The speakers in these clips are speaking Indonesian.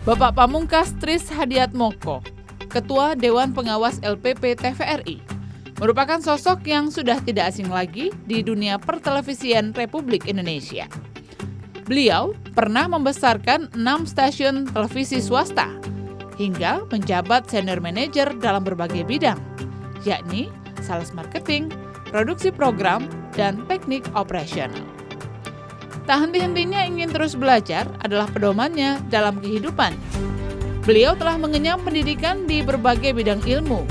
Bapak Pamungkas Tris Hadiatmoko, Ketua Dewan Pengawas LPP TVRI, merupakan sosok yang sudah tidak asing lagi di dunia pertelevisian Republik Indonesia. Beliau pernah membesarkan 6 stasiun televisi swasta, hingga menjabat senior manager dalam berbagai bidang, yakni sales marketing, produksi program, dan teknik operasional. Tak henti-hentinya ingin terus belajar adalah pedomannya dalam kehidupan. Beliau telah mengenyam pendidikan di berbagai bidang ilmu,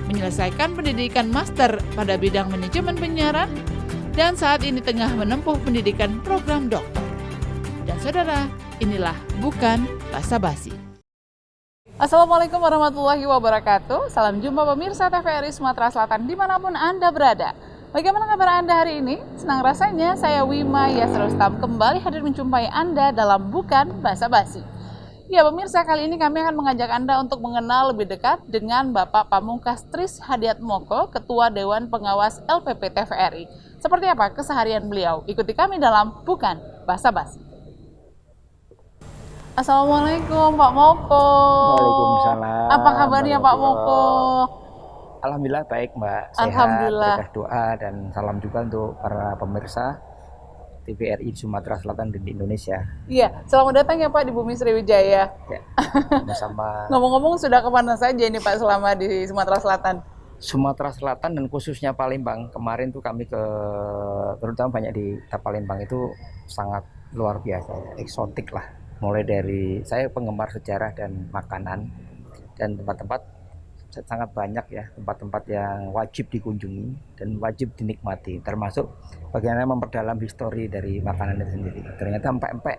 menyelesaikan pendidikan master pada bidang manajemen penyiaran, dan saat ini tengah menempuh pendidikan program doktor. Dan saudara, inilah Bukan Basa-Basi. Assalamualaikum warahmatullahi wabarakatuh. Salam jumpa pemirsa TVRI Sumatera Selatan dimanapun Anda berada. Bagaimana kabar Anda hari ini? Senang rasanya saya Wima Yasrustam kembali hadir menjumpai Anda dalam Bukan Basa-Basi. Ya pemirsa, kali ini kami akan mengajak Anda untuk mengenal lebih dekat dengan Bapak Pamungkas Tris Hadiatmoko, Ketua Dewan Pengawas LPP TVRI. Seperti apa keseharian beliau? Ikuti kami dalam Bukan Basa-Basi. Assalamualaikum Pak Moko. Waalaikumsalam. Apa kabarnya Pak Moko? Alhamdulillah baik Mbak, sehat, Alhamdulillah. berkah doa dan salam juga untuk para pemirsa TVRI Sumatera Selatan dan di Indonesia. Iya, selamat datang ya Pak di Bumi Sriwijaya. Ya, sama-sama. Ngomong-ngomong sudah kemana saja ini Pak selama di Sumatera Selatan? Sumatera Selatan dan khususnya Palembang. Kemarin tuh kami terutama banyak di Palembang itu sangat luar biasa, eksotik lah. Mulai dari saya penggemar sejarah dan makanan dan tempat-tempat sangat banyak ya, tempat-tempat yang wajib dikunjungi dan wajib dinikmati, termasuk bagaimana memperdalam histori dari makanan itu sendiri. Ternyata empek-empek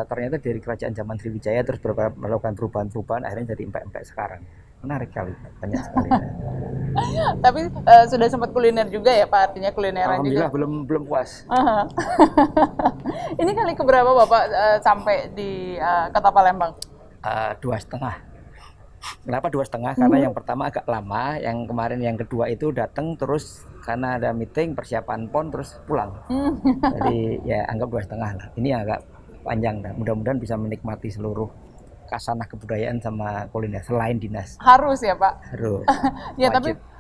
ternyata dari kerajaan zaman Sriwijaya terus melakukan perubahan-perubahan akhirnya jadi empek-empek sekarang. Menarik kali, banyak sekali. Tapi sudah sempat kuliner juga ya Pak, artinya kulineran juga. Alhamdulillah belum puas. Ini kali keberapa Bapak sampai di Kota Palembang? 2,5. Kenapa 2,5? Karena yang pertama agak lama, yang kemarin yang kedua itu datang terus karena ada meeting persiapan PON terus pulang. Jadi ya anggap 2,5 lah. Ini agak panjang dan mudah-mudahan bisa menikmati seluruh kasanah kebudayaan sama kuliner selain dinas. Harus ya Pak? Harus. Ya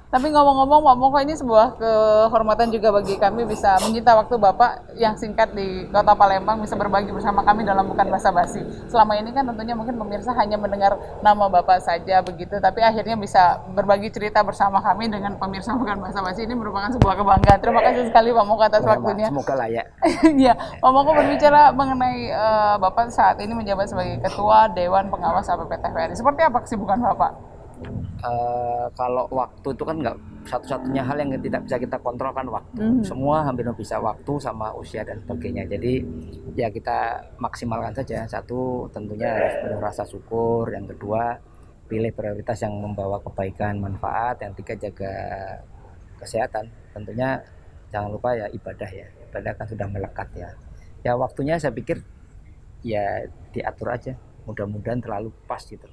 tapi ngomong-ngomong Pak Moko, ini sebuah kehormatan juga bagi kami bisa menyita waktu Bapak yang singkat di Kota Palembang bisa berbagi bersama kami dalam Bukan Basa-Basi. Selama ini kan tentunya mungkin pemirsa hanya mendengar nama Bapak saja begitu, tapi akhirnya bisa berbagi cerita bersama kami dengan pemirsa Bukan Basa-Basi. Ini merupakan sebuah kebanggaan. Terima kasih sekali Pak Moko atas waktunya. Semoga layak. Ya, Pak Moko berbicara mengenai Bapak saat ini menjabat sebagai Ketua Dewan Pengawas LPP TVRI. Seperti apa kesibukan Bapak? Kalau waktu itu kan nggak satu-satunya hal yang tidak bisa kita kontrol kan waktu. Semua hampir bisa waktu sama usia dan sebagainya. Jadi ya kita maksimalkan saja. Satu tentunya harus penuh rasa syukur. Yang kedua pilih prioritas yang membawa kebaikan, manfaat. Yang tiga jaga kesehatan. Tentunya jangan lupa ya ibadah ya. Ibadah kan sudah melekat ya. Ya waktunya saya pikir ya diatur aja. Mudah-mudahan terlalu pas gitu.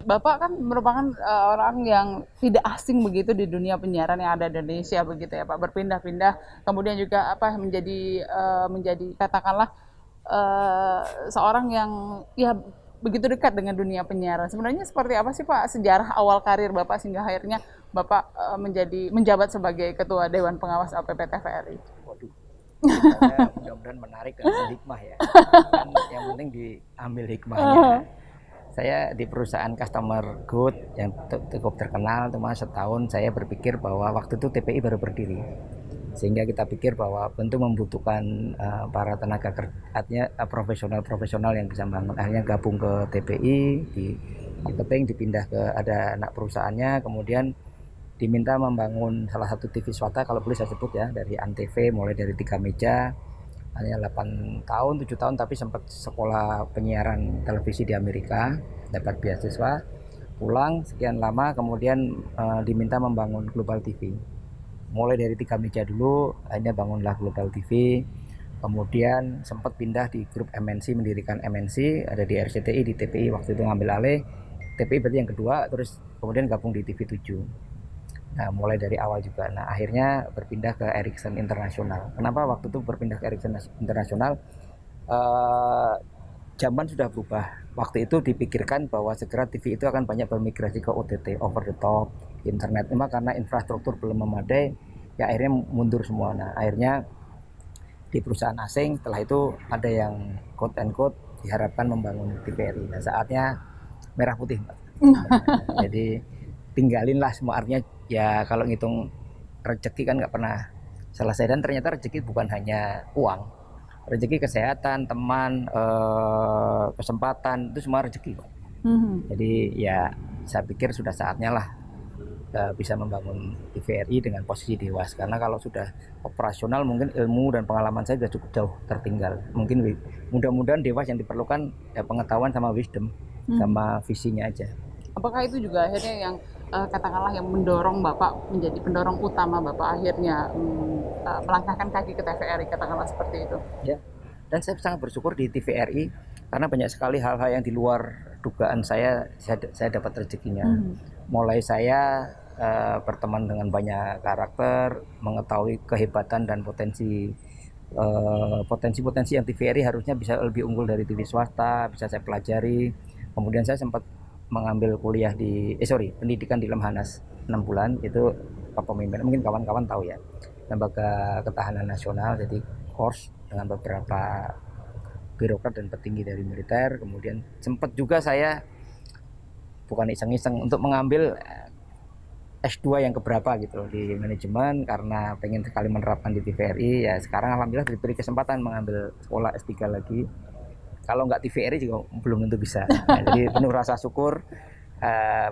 Bapak kan merupakan orang yang tidak asing begitu di dunia penyiaran yang ada di Indonesia begitu ya Pak, berpindah-pindah kemudian juga menjadi katakanlah seorang yang ya begitu dekat dengan dunia penyiaran. Sebenarnya seperti apa sih Pak sejarah awal karir Bapak sehingga akhirnya Bapak menjabat sebagai Ketua Dewan Pengawas LPP TVRI? Waduh, mudah-mudahan menarik dan hikmah ya. Kan yang penting diambil hikmahnya. Saya di perusahaan Customer Good yang cukup terkenal, cuma setahun saya berpikir bahwa waktu itu TPI baru berdiri. Sehingga kita pikir bahwa tentu membutuhkan para tenaga kerja, artinya profesional-profesional yang bisa membangun. Akhirnya gabung ke TPI, di marketing, dipindah ke ada anak perusahaannya, kemudian diminta membangun salah satu TV swasta, kalau boleh saya sebut ya, dari Antv, mulai dari 3 meja, hanya 8 tahun, 7 tahun, tapi sempat sekolah penyiaran televisi di Amerika, dapat beasiswa, pulang sekian lama, kemudian diminta membangun Global TV. Mulai dari 3 meja dulu, akhirnya bangunlah Global TV, kemudian sempat pindah di grup MNC, mendirikan MNC, ada di RCTI, di TPI, waktu itu ngambil alih, TPI berarti yang kedua, terus kemudian gabung di TV7. Nah, mulai dari awal juga. Nah, akhirnya berpindah ke Ericsson Internasional. Kenapa waktu itu berpindah ke Ericsson Internasional? zaman sudah berubah. Waktu itu dipikirkan bahwa segera TV itu akan banyak bermigrasi ke OTT, over the top, internet. Memang karena infrastruktur belum memadai, ya akhirnya mundur semua. Nah, akhirnya di perusahaan asing setelah itu ada yang quote and quote diharapkan membangun TVRI. Nah, saatnya merah putih, Mbak. Jadi tinggalinlah semua, artinya ya kalau ngitung rezeki kan nggak pernah selesai, dan ternyata rezeki bukan hanya uang, rezeki kesehatan, teman, kesempatan, itu semua rezeki. Jadi ya saya pikir sudah saatnya lah bisa membangun TVRI dengan posisi Dewas, karena kalau sudah operasional mungkin ilmu dan pengalaman saya sudah cukup jauh tertinggal. Mungkin mudah-mudahan Dewas yang diperlukan ya pengetahuan sama wisdom sama visinya aja. Apakah itu juga akhirnya yang katakanlah yang mendorong Bapak menjadi pendorong utama Bapak akhirnya melangkahkan kaki ke TVRI, katakanlah seperti itu? Ya, dan saya sangat bersyukur di TVRI karena banyak sekali hal-hal yang di luar dugaan saya dapat rezekinya. Mulai saya berteman dengan banyak karakter, mengetahui kehebatan dan potensi yang TVRI harusnya bisa lebih unggul dari TV swasta, bisa saya pelajari. Kemudian saya sempat mengambil kuliah pendidikan di Lemhanas 6 bulan, itu kepemimpinan, mungkin kawan-kawan tahu ya, Lembaga Ketahanan Nasional, jadi course dengan beberapa birokrat dan petinggi dari militer. Kemudian sempat juga saya bukan iseng-iseng untuk mengambil S2 yang keberapa gitu loh di manajemen, karena pengen sekali menerapkan di TVRI. Ya sekarang alhamdulillah diberi kesempatan mengambil sekolah S3 lagi. Kalau nggak TVRI juga belum tentu bisa. Nah, jadi penuh rasa syukur,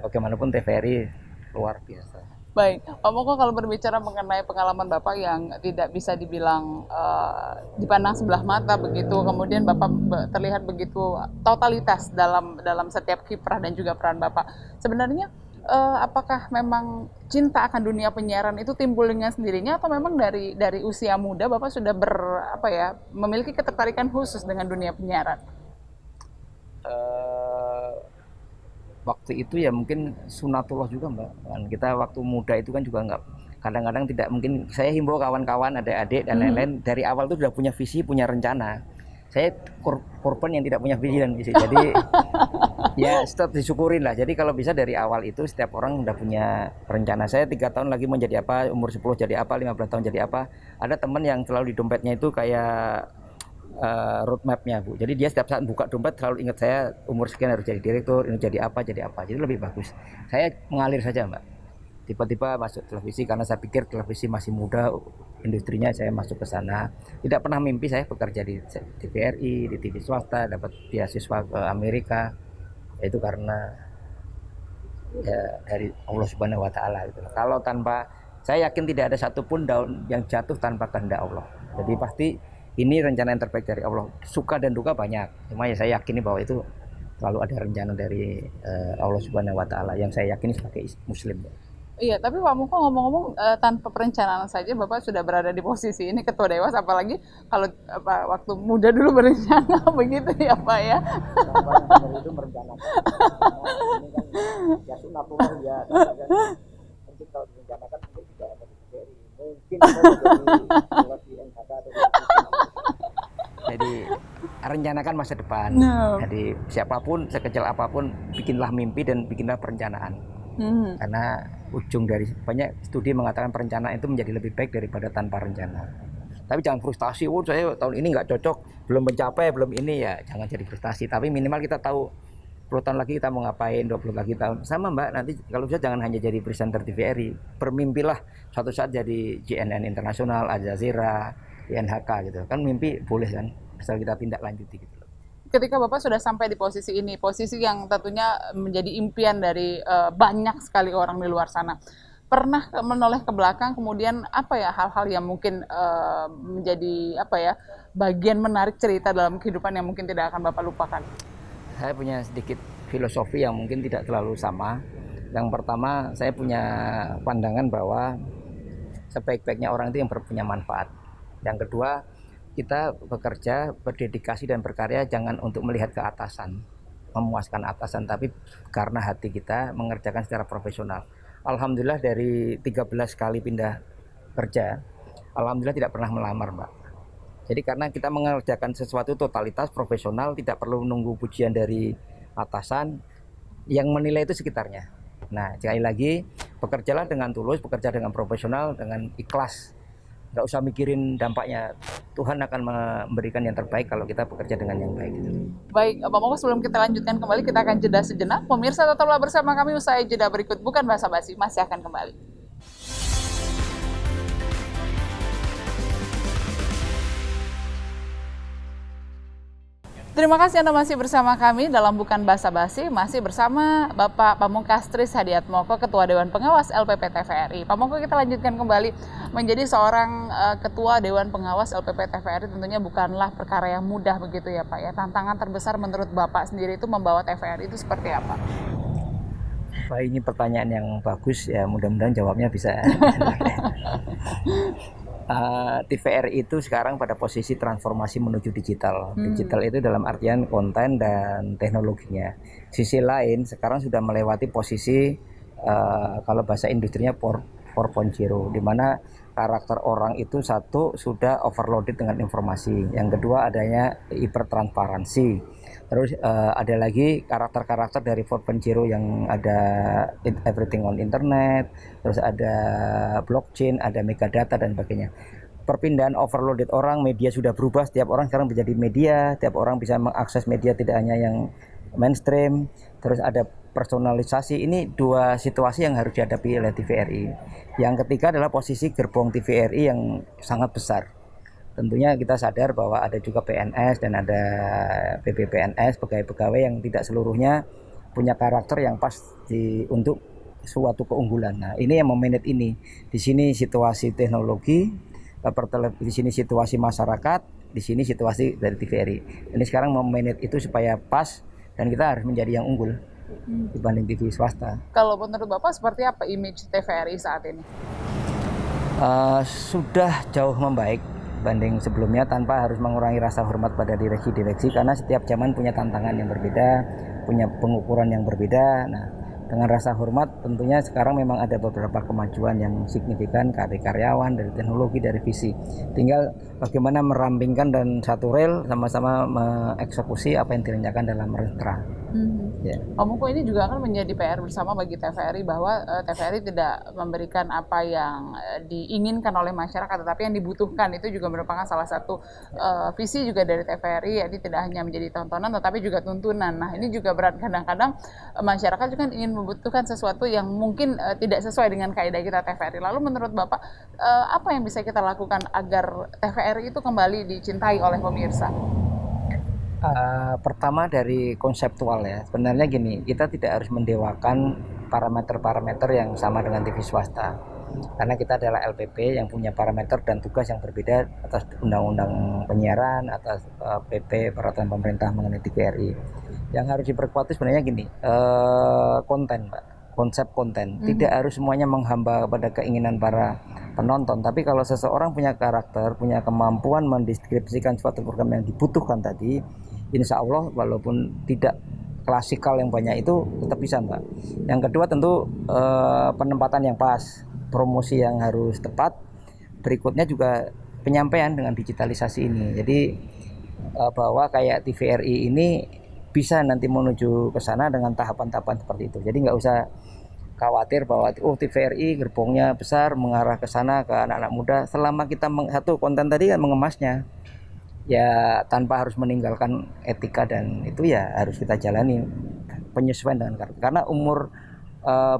bagaimanapun TVRI luar biasa. Baik, Pak Moko, kalau berbicara mengenai pengalaman Bapak yang tidak bisa dibilang dipandang sebelah mata begitu, kemudian Bapak terlihat begitu totalitas dalam setiap kiprah dan juga peran Bapak. Sebenarnya apakah memang cinta akan dunia penyiaran itu timbul dengan sendirinya, atau memang dari usia muda Bapak sudah memiliki ketertarikan khusus dengan dunia penyiaran? Waktu itu ya mungkin sunatullah juga, Mbak. Kita waktu muda itu kan juga nggak, kadang-kadang tidak mungkin. Saya himbau kawan-kawan, adik-adik dan lain-lain dari awal tuh sudah punya visi, punya rencana. Saya korban yang tidak punya visi dan visi. Jadi ya stop, disyukurin lah. Jadi kalau bisa dari awal itu setiap orang udah punya rencana. Saya 3 tahun lagi mau jadi apa, umur 10 jadi apa, 15 tahun jadi apa. Ada teman yang selalu di dompetnya itu kayak roadmapnya, Bu. Jadi dia setiap saat buka dompet selalu ingat saya umur sekian harus jadi direktur, ini jadi apa. Jadi lebih bagus. Saya mengalir saja, Mbak. Tiba-tiba masuk televisi karena saya pikir televisi masih muda, industrinya saya masuk ke sana. Tidak pernah mimpi saya bekerja di TVRI, di TV swasta, dapat beasiswa ke Amerika. Itu karena ya dari Allah Subhanahu wa taala gitu. Kalau tanpa, saya yakin tidak ada satupun daun yang jatuh tanpa kehendak Allah. Jadi pasti ini rencana yang terbaik dari Allah. Suka dan duka banyak, cuma ya saya yakini bahwa itu selalu ada rencana dari Allah Subhanahu wa taala yang saya yakini sebagai muslim. Iya, tapi Pak Muko, ngomong-ngomong, tanpa perencanaan saja Bapak sudah berada di posisi ini ketua Dewas, apalagi kalau waktu muda dulu berencana begitu ya Pak ya. Yang itu merencanakan. Ini kan ya sunatullah ya. Mungkin kalau direncanakan mungkin tidak ada di TVRI. Mungkin ada di NKK atau jadi rencanakan masa depan. Jadi siapapun, sekecil apapun, bikinlah mimpi dan bikinlah perencanaan. Karena ujung dari banyak studi mengatakan perencanaan itu menjadi lebih baik daripada tanpa rencana. Tapi jangan frustasi, saya tahun ini nggak cocok, belum mencapai, belum ini, ya jangan jadi frustasi. Tapi minimal kita tahu 10 tahun lagi kita mau ngapain, 20 lagi tahun. Sama, Mbak, nanti kalau bisa jangan hanya jadi presenter TVRI. Bermimpilah suatu saat jadi CNN Internasional, Al Jazeera, INHK gitu. Kan mimpi boleh kan, asal kita tindak lanjuti gitu. Ketika Bapak sudah sampai di posisi ini, posisi yang tentunya menjadi impian dari banyak sekali orang di luar sana, pernah menoleh ke belakang, kemudian hal-hal yang mungkin menjadi bagian menarik cerita dalam kehidupan yang mungkin tidak akan Bapak lupakan? Saya punya sedikit filosofi yang mungkin tidak terlalu sama. Yang pertama, saya punya pandangan bahwa sebaik-baiknya orang itu yang punya manfaat. Yang kedua, kita bekerja, berdedikasi dan berkarya jangan untuk melihat ke atasan, memuaskan atasan, tapi karena hati kita mengerjakan secara profesional. Alhamdulillah dari 13 kali pindah kerja, alhamdulillah tidak pernah melamar, Mbak. Jadi karena kita mengerjakan sesuatu totalitas profesional, tidak perlu menunggu pujian dari atasan, yang menilai itu sekitarnya. Nah, sekali lagi, bekerjalah dengan tulus, bekerja dengan profesional, dengan ikhlas. Nggak usah mikirin dampaknya. Tuhan akan memberikan yang terbaik kalau kita bekerja dengan yang baik. Baik, Pak Moko, sebelum kita lanjutkan kembali, kita akan jeda sejenak. Pemirsa, tetaplah bersama kami usai jeda berikut. Bukan basa-basi, masih akan kembali. Terima kasih Anda masih bersama kami dalam Bukan Basa-basi, masih bersama Bapak Pamungkas Tris Hadiatmoko, Ketua Dewan Pengawas LPP TVRI. Pak Moko, kita lanjutkan kembali. Menjadi seorang Ketua Dewan Pengawas LPP TVRI tentunya bukanlah perkara yang mudah begitu ya Pak ya. Tantangan terbesar menurut Bapak sendiri itu membawa TVRI itu seperti apa? Wah, ini pertanyaan yang bagus ya, mudah-mudahan jawabnya bisa. TVRI itu sekarang pada posisi transformasi menuju digital. Digital itu dalam artian konten dan teknologinya. Sisi lain sekarang sudah melewati posisi kalau bahasa industrinya 4.0, di mana karakter orang itu satu sudah overloaded dengan informasi. Yang kedua adanya hipertransparansi. Terus ada lagi karakter-karakter dari 4.0 yang ada everything on internet, terus ada blockchain, ada megadata dan sebagainya. Perpindahan overloaded orang, media sudah berubah, setiap orang sekarang menjadi media, setiap orang bisa mengakses media tidak hanya yang mainstream, terus ada personalisasi. Ini dua situasi yang harus dihadapi oleh TVRI. Yang ketiga adalah posisi gerbong TVRI yang sangat besar. Tentunya kita sadar bahwa ada juga PNS dan ada PPPNS, pegawai-pegawai yang tidak seluruhnya punya karakter yang pas untuk suatu keunggulan. Nah, ini yang memanage ini. Di sini situasi teknologi, di sini situasi masyarakat, di sini situasi dari TVRI. Ini sekarang memanage itu supaya pas dan kita harus menjadi yang unggul dibanding TV swasta. Kalau menurut Bapak seperti apa image TVRI saat ini? Sudah jauh membaik banding sebelumnya tanpa harus mengurangi rasa hormat pada direksi-direksi, karena setiap zaman punya tantangan yang berbeda, punya pengukuran yang berbeda. Nah, dengan rasa hormat tentunya sekarang memang ada beberapa kemajuan yang signifikan dari karyawan, dari teknologi, dari visi. Tinggal bagaimana merampingkan dan satu rel sama-sama mengeksekusi apa yang direncanakan dalam rentra. Ya. Pak Moko, ini juga akan menjadi PR bersama bagi TVRI bahwa TVRI tidak memberikan apa yang diinginkan oleh masyarakat, tetapi yang dibutuhkan. Itu juga merupakan salah satu visi juga dari TVRI, jadi tidak hanya menjadi tontonan tetapi juga tuntunan. Nah, ini juga berat, kadang-kadang masyarakat juga ingin membutuhkan sesuatu yang mungkin tidak sesuai dengan kaidah kita TVRI. Lalu menurut Bapak, apa yang bisa kita lakukan agar TVRI itu kembali dicintai oleh pemirsa? Pertama dari konseptual ya, sebenarnya gini, kita tidak harus mendewakan parameter-parameter yang sama dengan TV swasta, karena kita adalah LPP yang punya parameter dan tugas yang berbeda atas undang-undang penyiaran, atas PP peraturan pemerintah mengenai TVRI. Yang harus diperkuat itu sebenarnya gini, konten Pak, konsep konten. Tidak harus semuanya menghamba pada keinginan para penonton, tapi kalau seseorang punya karakter, punya kemampuan mendeskripsikan suatu program yang dibutuhkan tadi, insya Allah walaupun tidak klasikal yang banyak itu tetap bisa Mbak. Yang kedua tentu penempatan yang pas, promosi yang harus tepat. Berikutnya juga penyampaian dengan digitalisasi ini. Jadi bahwa kayak TVRI ini bisa nanti menuju ke sana dengan tahapan-tahapan seperti itu. Jadi nggak usah khawatir bahwa TVRI gerbongnya besar mengarah ke sana ke anak-anak muda. Selama kita satu konten tadi kan mengemasnya, ya tanpa harus meninggalkan etika, dan itu ya harus kita jalani penyesuaian dengan karakter. Karena umur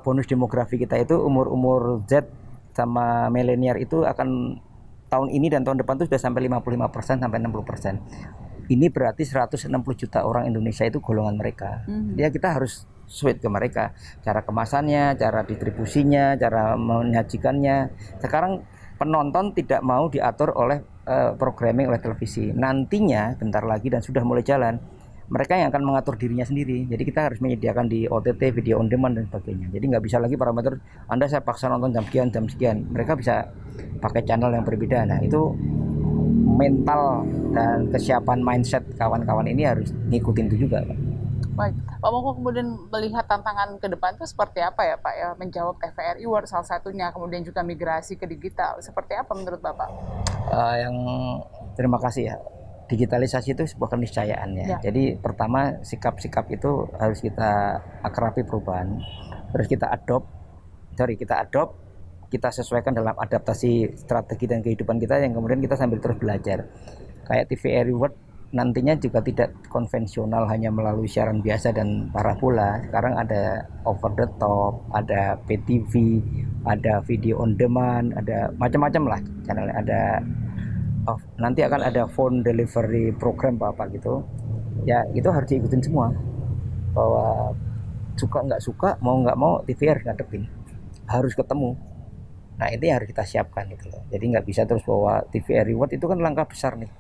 bonus demografi kita itu umur Z sama milenial itu akan tahun ini dan tahun depan itu sudah sampai 55% sampai 60%. Ini berarti 160 juta orang Indonesia itu golongan mereka. Ya kita harus sweet ke mereka, cara kemasannya, cara distribusinya, cara menyajikannya. Sekarang penonton tidak mau diatur oleh programming oleh televisi. Nantinya bentar lagi dan sudah mulai jalan, mereka yang akan mengatur dirinya sendiri. Jadi kita harus menyediakan di OTT, video on demand dan sebagainya. Jadi nggak bisa lagi parameter Anda saya paksa nonton jam sekian. Mereka bisa pakai channel yang berbeda. Nah itu mental dan kesiapan mindset kawan-kawan ini harus ngikutin itu juga Pak. Baik, Pak Moko kemudian melihat tantangan ke depan itu seperti apa ya Pak ya, menjawab TVRI World salah satunya, kemudian juga migrasi ke digital, seperti apa menurut Bapak? Yang terima kasih ya. Digitalisasi itu sebuah keniscayaan ya. Ya. Jadi pertama sikap-sikap itu harus kita akrabi perubahan, terus kita adopt, kita sesuaikan dalam adaptasi strategi dan kehidupan kita yang kemudian kita sambil terus belajar. Kayak TVRI World nantinya juga tidak konvensional hanya melalui siaran biasa dan parabola. Sekarang ada over the top, ada PTV, ada video on demand, ada macam-macam lah channelnya. Nanti akan ada phone delivery program apa gitu. Ya itu harus diikutin semua. Bahwa suka nggak suka, mau nggak mau TVRI harus ngadepin, harus ketemu. Nah ini harus kita siapkan gitu loh. Jadi nggak bisa terus bawa TVRI World itu kan langkah besar nih.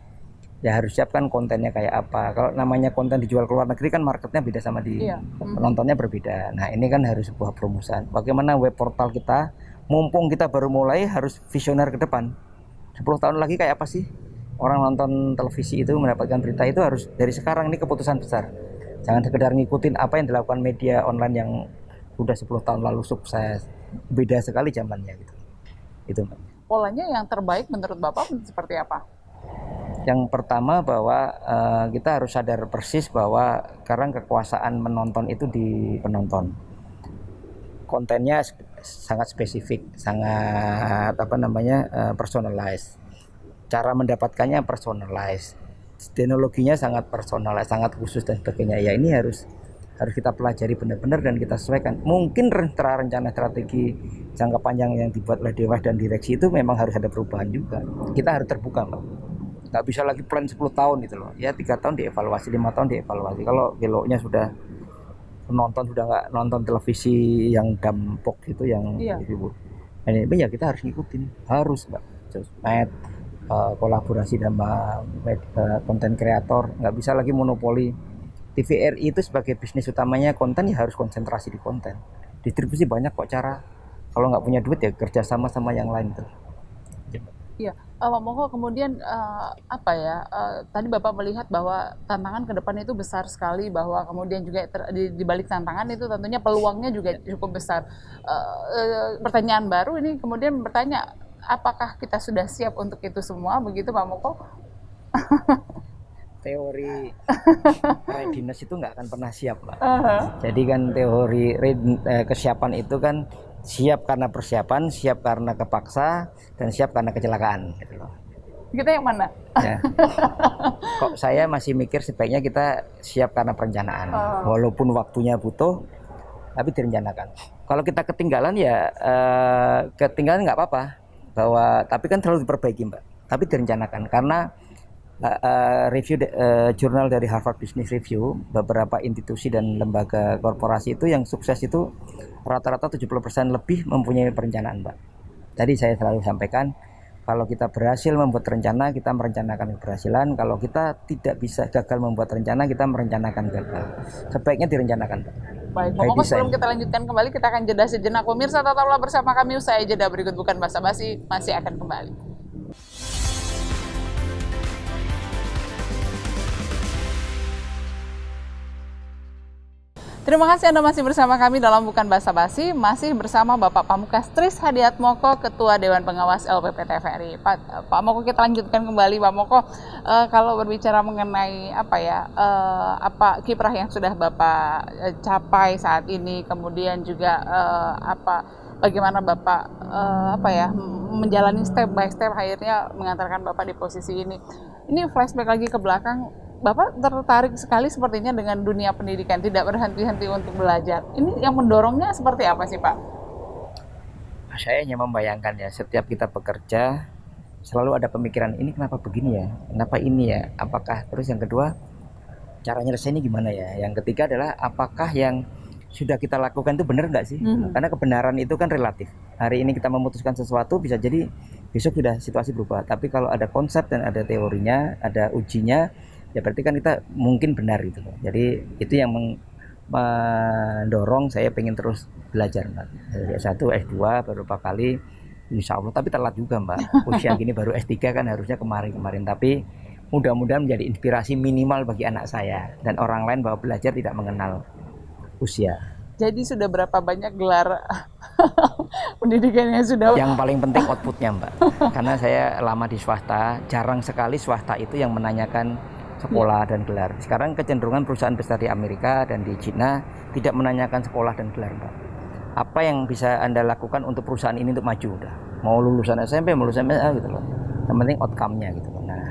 Ya harus siapkan kontennya kayak apa. Kalau namanya konten dijual ke luar negeri kan marketnya beda sama di penontonnya berbeda. Nah ini kan harus sebuah perumusan. Bagaimana web portal kita, mumpung kita baru mulai harus visioner ke depan. 10 tahun lagi kayak apa sih? Orang nonton televisi itu mendapatkan berita itu harus dari sekarang, ini keputusan besar. Jangan sekedar ngikutin apa yang dilakukan media online yang sudah 10 tahun lalu sukses. Beda sekali zamannya gitu. Itu. Polanya yang terbaik menurut Bapak seperti apa? Yang pertama bahwa kita harus sadar persis bahwa sekarang kekuasaan menonton itu di penonton. Kontennya sangat spesifik, sangat personalized. Cara mendapatkannya personalized. Teknologinya sangat personalized, sangat khusus dan sebagainya. Ya ini harus kita pelajari benar-benar dan kita sesuaikan. Mungkin rencana strategi jangka panjang yang dibuat oleh Dewas dan direksi itu memang harus ada perubahan juga. Kita harus terbuka, Mbak. Nggak bisa lagi plan 10 tahun gitu loh. Ya 3 tahun dievaluasi, 5 tahun dievaluasi. Kalau beloknya sudah penonton sudah nggak nonton televisi yang dampok gitu, yang ribut. Ini ya kita harus ngikutin, harus Mbak. Sosmed, kolaborasi sama konten kreator, nggak bisa lagi monopoli. TVRI itu sebagai bisnis utamanya konten ya harus konsentrasi di konten. Distribusi banyak kok cara. Kalau nggak punya duit ya kerja sama yang lain tuh. Iya, Pak Moko kemudian tadi Bapak melihat bahwa tantangan ke depan itu besar sekali, bahwa kemudian juga di balik tantangan itu tentunya peluangnya juga cukup besar. Pertanyaan baru ini kemudian bertanya, apakah kita sudah siap untuk itu semua, begitu Pak Moko? Teori readiness itu nggak akan pernah siap, Mbak. Jadi kan teori kesiapan itu kan siap karena persiapan, siap karena kepaksa, dan siap karena kecelakaan gitu loh. Kita yang mana? Ya. Kok saya masih mikir sebaiknya kita siap karena perencanaan. Walaupun waktunya butuh, tapi direncanakan. Kalau kita ketinggalan ya ketinggalan nggak apa-apa. Tapi kan selalu diperbaiki, Mbak. Tapi direncanakan karena review jurnal dari Harvard Business Review, beberapa institusi dan lembaga korporasi itu yang sukses itu rata-rata 70% lebih mempunyai perencanaan, Mbak. Tadi saya selalu sampaikan, kalau kita berhasil membuat rencana, kita merencanakan keberhasilan. Kalau kita tidak bisa gagal membuat rencana, kita merencanakan gagal. Sebaiknya direncanakan, Mbak. Baik, pokoknya sebelum kita lanjutkan kembali, kita akan jeda sejenak. Pemirsa, tetaplah bersama kami. Usai jeda berikut Bukan Basa-Basi masih akan kembali. Terima kasih Anda masih bersama kami dalam Bukan Basa-Basi, masih bersama Bapak Pamungkas Tris Hadiatmoko, Ketua Dewan Pengawas LPP TVRI. Pak Moko, kita lanjutkan kembali. Pak Moko, kalau berbicara mengenai apa kiprah yang sudah Bapak capai saat ini, kemudian juga bagaimana Bapak menjalani step by step akhirnya mengantarkan Bapak di posisi ini. Ini flashback lagi ke belakang. Bapak tertarik sekali sepertinya dengan dunia pendidikan, tidak berhenti-henti untuk belajar. Ini yang mendorongnya seperti apa sih, Pak? Saya hanya membayangkan ya, setiap kita bekerja selalu ada pemikiran, ini kenapa begini ya, kenapa ini ya, apakah, terus yang kedua, caranya nyelesainnya gimana ya, yang ketiga adalah apakah yang sudah kita lakukan itu benar nggak sih? Karena kebenaran itu kan relatif. Hari ini kita memutuskan sesuatu, bisa jadi besok sudah situasi berubah. Tapi kalau ada konsep dan ada teorinya, ada ujinya, ya berarti kan kita mungkin benar gitu loh. Jadi itu yang mendorong saya pengen terus belajar, Mbak. Dari S1, S2 beberapa kali insya Allah, tapi telat juga, Mbak. Usia gini baru S3 kan harusnya kemarin. Tapi mudah-mudahan menjadi inspirasi minimal bagi anak saya dan orang lain bahwa belajar tidak mengenal usia. Jadi sudah berapa banyak gelar pendidikan yang sudah? Yang paling penting outputnya, Mbak. Karena saya lama di swasta, jarang sekali swasta itu yang menanyakan sekolah dan gelar. Sekarang kecenderungan perusahaan besar di Amerika dan di Cina tidak menanyakan sekolah dan gelar, Mbak. Apa yang bisa Anda lakukan untuk perusahaan ini untuk maju? Udah. Mau lulusan SMP, mau lulusan SMA gitu loh. Yang penting outcome-nya gitu loh. Nah,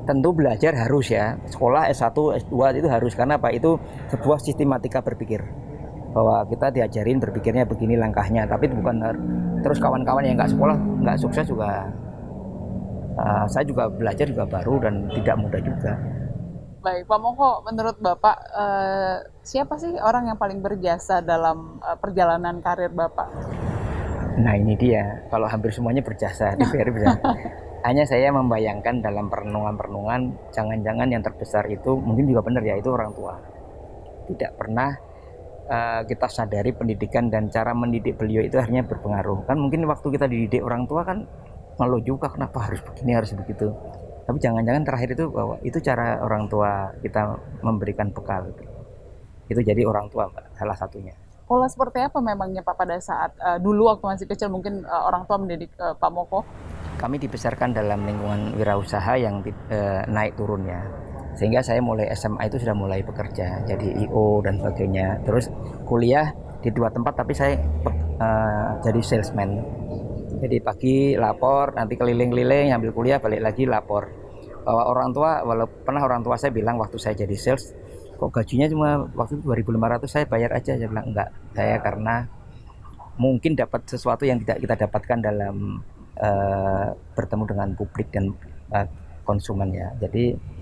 tentu belajar harus ya. Sekolah S1, S2 itu harus, karena apa? Itu sebuah sistematika berpikir. Bahwa kita diajarin berpikirnya begini langkahnya, tapi bukan terus kawan-kawan yang nggak sekolah nggak sukses juga. Saya juga belajar juga baru dan tidak mudah juga. Baik, Pak Moko, menurut Bapak siapa sih orang yang paling berjasa dalam perjalanan karir Bapak? Nah ini dia, kalau hampir semuanya berjasa, hanya saya membayangkan dalam perenungan-perenungan, jangan-jangan yang terbesar itu mungkin juga benar ya, itu orang tua. Tidak pernah kita sadari pendidikan dan cara mendidik beliau itu akhirnya berpengaruh. Kan mungkin waktu kita dididik orang tua kan malu juga, kenapa harus begini, harus begitu. Tapi jangan-jangan terakhir itu bahwa itu cara orang tua kita memberikan bekal. Itu jadi orang tua, Mbak, salah satunya. Pola seperti apa memangnya Pak pada saat dulu waktu masih kecil mungkin orang tua mendidik Pak Moko? Kami dibesarkan dalam lingkungan wirausaha yang naik turunnya. Sehingga saya mulai SMA itu sudah mulai bekerja, jadi IO dan sebagainya. Terus kuliah di 2 tempat, tapi saya jadi salesman. Jadi pagi lapor, nanti keliling-keliling, ambil kuliah, balik lagi lapor. Bahwa orang tua, pernah orang tua saya bilang waktu saya jadi sales, kok gajinya cuma waktu itu 2.500, saya bayar aja. Saya bilang enggak, saya karena mungkin dapat sesuatu yang tidak kita dapatkan dalam bertemu dengan publik dan konsumen ya. Jadi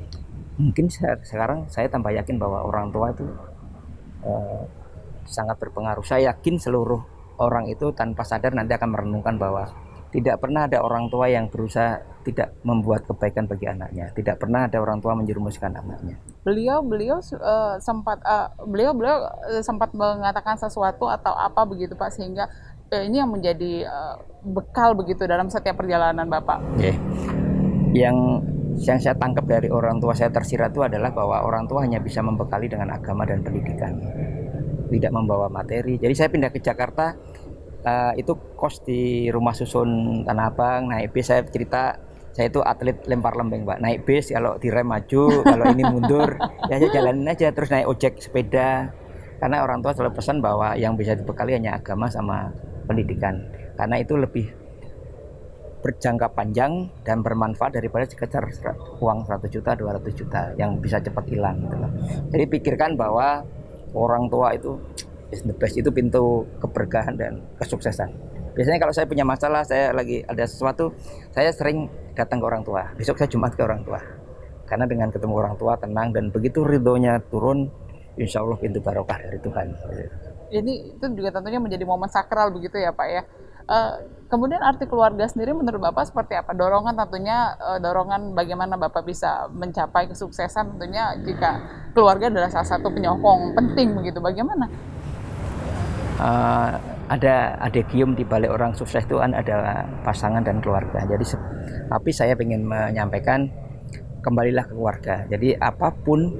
mungkin sekarang saya tambah yakin bahwa orang tua itu sangat berpengaruh. Saya yakin seluruh orang itu tanpa sadar nanti akan merenungkan bahwa tidak pernah ada orang tua yang berusaha tidak membuat kebaikan bagi anaknya. Tidak pernah ada orang tua menjerumuskan anaknya. Beliau sempat mengatakan sesuatu atau apa begitu Pak, sehingga ini yang menjadi bekal begitu dalam setiap perjalanan Bapak. Okay. Yang saya tangkap dari orang tua saya tersirat itu adalah bahwa orang tua hanya bisa membekali dengan agama dan pendidikan, tidak membawa materi. Jadi saya pindah ke Jakarta, itu kos di rumah susun Tanah Abang, naik bis. Saya cerita, saya itu atlet lempar lembeng, Mbak. Naik bis, kalau direm maju, kalau ini mundur, ya saya jalanin aja. Terus naik ojek sepeda, karena orang tua selalu pesan bahwa yang bisa dibekali hanya agama sama pendidikan, karena itu lebih berjangka panjang dan bermanfaat daripada sekedar uang 100 juta, 200 juta yang bisa cepat hilang gitu loh. Jadi pikirkan bahwa orang tua itu is the best, itu pintu keberkahan dan kesuksesan. Biasanya kalau saya punya masalah, saya lagi ada sesuatu, saya sering datang ke orang tua. Besok saya Jumat ke orang tua. Karena dengan ketemu orang tua tenang, dan begitu ridhonya turun, insya Allah pintu barokah dari Tuhan. Jadi itu juga tentunya menjadi momen sakral begitu ya Pak ya. Kemudian arti keluarga sendiri menurut Bapak seperti apa? Dorongan tentunya, dorongan bagaimana Bapak bisa mencapai kesuksesan tentunya jika keluarga adalah salah satu penyokong penting begitu. Bagaimana? Ada adegium di balik orang sukses itu kan ada pasangan dan keluarga. Jadi tapi saya ingin menyampaikan, kembalilah ke keluarga. Jadi apapun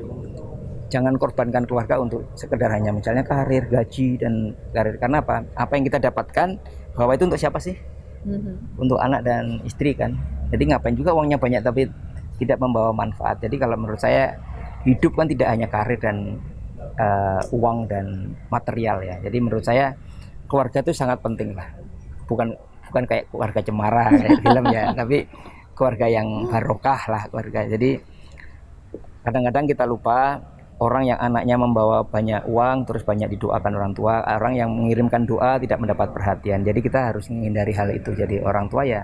jangan korbankan keluarga untuk sekedar hanya misalnya karir, gaji dan karir. Karena apa? Apa yang kita dapatkan bahwa itu untuk siapa sih? Untuk anak dan istri kan. Jadi ngapain juga uangnya banyak tapi tidak membawa manfaat. Jadi kalau menurut saya hidup kan tidak hanya karir dan uang dan material ya. Jadi menurut saya keluarga itu sangat penting lah. Bukan kayak keluarga cemara kayak film ya, tapi keluarga yang barokah lah keluarga. Jadi kadang-kadang kita lupa orang yang anaknya membawa banyak uang terus banyak didoakan orang tua, orang yang mengirimkan doa tidak mendapat perhatian. Jadi kita harus menghindari hal itu. Jadi orang tua ya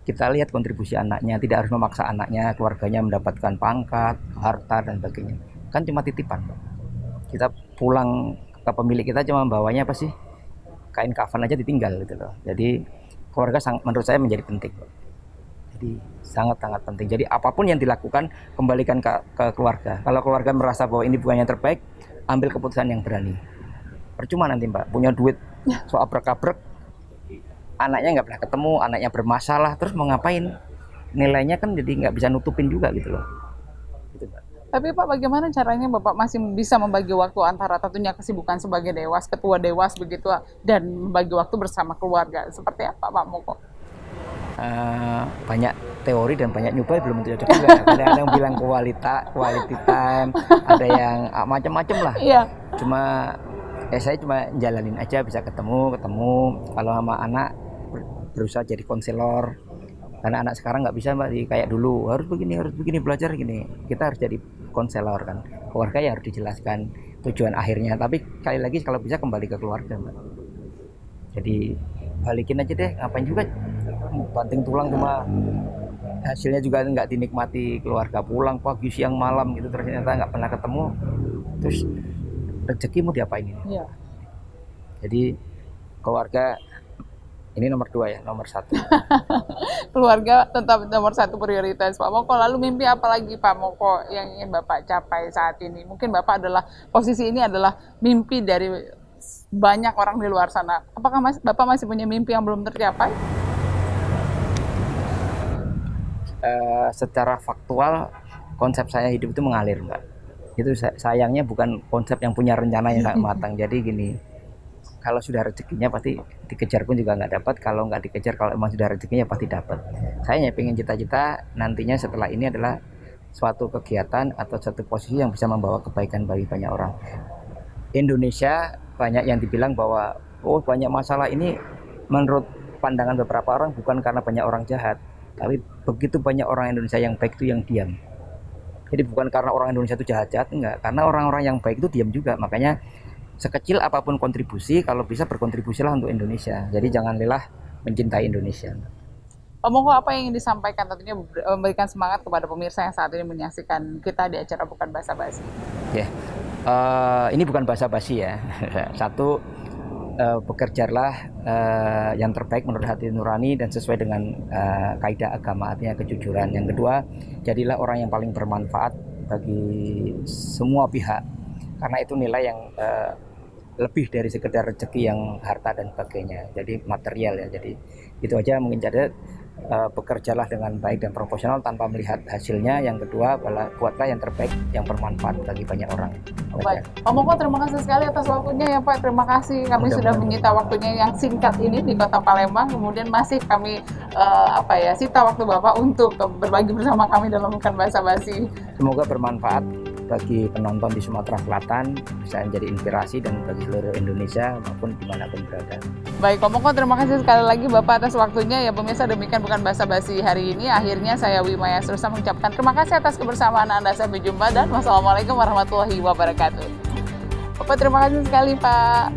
kita lihat kontribusi anaknya, tidak harus memaksa anaknya, keluarganya mendapatkan pangkat, harta dan sebagainya. Kan cuma titipan. Kita pulang ke pemilik kita cuma bawanya apa sih? Kain kafan aja ditinggal gitu loh. Jadi keluarga menurut saya menjadi penting. Jadi sangat-sangat penting. Jadi apapun yang dilakukan kembalikan ke keluarga. Kalau keluarga merasa bahwa ini bukan yang terbaik, ambil keputusan yang berani. Percuma nanti Mbak punya duit so abrek-abrek, anaknya nggak pernah ketemu, anaknya bermasalah, terus mau ngapain? Nilainya kan jadi nggak bisa nutupin juga gitu loh. Tapi Pak, bagaimana caranya Bapak masih bisa membagi waktu antara tentunya kesibukan sebagai Dewas, ketua Dewas begitu, dan membagi waktu bersama keluarga? Seperti apa Pak Moko? Banyak teori dan banyak nyoba belum tentu cocok juga. Ada yang bilang quality time, ada yang macam-macam lah. Iya. Cuma saya cuma jalanin aja, bisa ketemu. Kalau sama anak berusaha jadi konselor. Karena anak sekarang nggak bisa Mbak kayak dulu harus begini belajar gini. Kita harus jadi konselor kan. Keluarga ya harus dijelaskan tujuan akhirnya. Tapi sekali lagi kalau bisa kembali ke keluarga Mbak. Jadi balikin aja deh, ngapain juga banting tulang, cuma hasilnya juga nggak dinikmati keluarga, pulang pagi siang malam gitu ternyata nggak pernah ketemu, terus rezeki mau diapain ini? Iya. Jadi keluarga ini nomor 2 ya, nomor 1. Keluarga tetap nomor 1 prioritas Pak Moko. Lalu mimpi apa lagi Pak Moko yang ingin Bapak capai saat ini? Mungkin Bapak posisi ini adalah mimpi dari banyak orang di luar sana. Apakah Bapak masih punya mimpi yang belum tercapai? Secara faktual konsep saya hidup itu mengalir Mbak. Itu sayangnya bukan konsep yang punya rencana yang sangat matang. Jadi gini, kalau sudah rezekinya pasti dikejar pun juga nggak dapat, kalau nggak dikejar, kalau emang sudah rezekinya pasti dapat. Saya hanya pengen cita-cita nantinya setelah ini adalah suatu kegiatan atau satu posisi yang bisa membawa kebaikan bagi banyak orang. Indonesia banyak yang dibilang bahwa banyak masalah ini menurut pandangan beberapa orang bukan karena banyak orang jahat, tapi begitu banyak orang Indonesia yang baik itu yang diam. Jadi bukan karena orang Indonesia itu jahat-jahat, enggak, karena orang-orang yang baik itu diam juga. Makanya sekecil apapun kontribusi, kalau bisa berkontribusilah untuk Indonesia. Jadi jangan lelah mencintai Indonesia. Pak Moko, apa yang ingin disampaikan tentunya memberikan semangat kepada pemirsa yang saat ini menyaksikan kita di acara Bukan Basa-Basi? Ini bukan basa-basi ya. Satu, bekerjalah yang terbaik menurut hati nurani dan sesuai dengan kaidah agama, artinya kejujuran. Yang kedua, jadilah orang yang paling bermanfaat bagi semua pihak, karena itu nilai yang lebih dari sekedar rezeki yang harta dan sebagainya, jadi material ya. Jadi itu aja mungkin. Jadi bekerjalah dengan baik dan profesional tanpa melihat hasilnya. Yang kedua, buatlah yang terbaik yang bermanfaat bagi banyak orang. Baik, Pak Moko, terima kasih sekali atas waktunya ya Pak. Terima kasih, kami sudah menyita waktunya yang singkat ini di Kota Palembang. Kemudian masih kami sita waktu Bapak untuk berbagi bersama kami dalam Bukan Basa-Basi. Semoga bermanfaat bagi penonton di Sumatera Selatan, bisa menjadi inspirasi dan bagi seluruh Indonesia maupun dimanapun berada. Baik, Pak Moko, terima kasih sekali lagi Bapak atas waktunya. Ya pemirsa, demikian Bukan Basa-Basi hari ini. Akhirnya saya Wimaya Srusa mengucapkan terima kasih atas kebersamaan Anda. Sampai jumpa dan wassalamualaikum warahmatullahi wabarakatuh. Bapak, terima kasih sekali Pak.